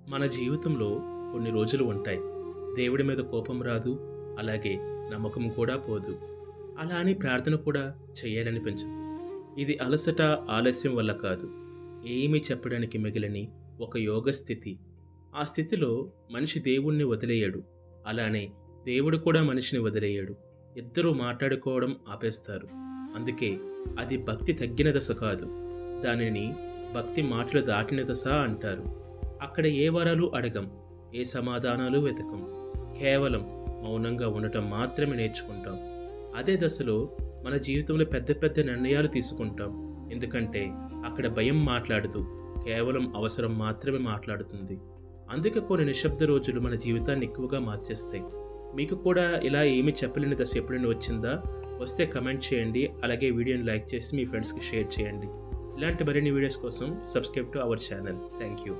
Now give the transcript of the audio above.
మన జీవితంలో కొన్ని రోజులు ఉంటాయి. దేవుడి మీద కోపం రాదు. అలాగే నమ్మకం కూడా పోదు. అలా అని ప్రార్థన కూడా చేయాలనిపించదు. ఇది అలసట, ఆలస్యం వల్ల కాదు. ఏమీ చెప్పడానికి మిగిలని ఒక యోగ స్థితి. ఆ స్థితిలో మనిషి దేవుణ్ణి వదిలేయడు. అలానే దేవుడు కూడా మనిషిని వదిలేయడు. ఇద్దరూ మాట్లాడుకోవడం ఆపేస్తారు. అందుకే అది భక్తి తగ్గిన దశ కాదు. దానిని భక్తి మాటలు దాటిన దశ అంటారు. అక్కడ ఏ వరాలు అడగం, ఏ సమాధానాలు వెతకం. కేవలం మౌనంగా ఉండటం మాత్రమే నేర్చుకుంటాం. అదే దశలో మన జీవితంలో పెద్ద పెద్ద నిర్ణయాలు తీసుకుంటాం. ఎందుకంటే అక్కడ భయం మాట్లాడదు, కేవలం అవసరం మాత్రమే మాట్లాడుతుంది. అందుకే కొన్ని నిశ్శబ్ద రోజులు మన జీవితాన్ని ఎక్కువగా మార్చేస్తాయి. మీకు కూడా ఇలా ఏమీ చెప్పలేని దశ ఎప్పుడైనా వచ్చిందా? వస్తే కమెంట్ చేయండి. అలాగే వీడియోని లైక్ చేసి మీ ఫ్రెండ్స్కి షేర్ చేయండి. ఇలాంటి మరిన్ని వీడియోస్ కోసం subscribe to our channel. Thank you.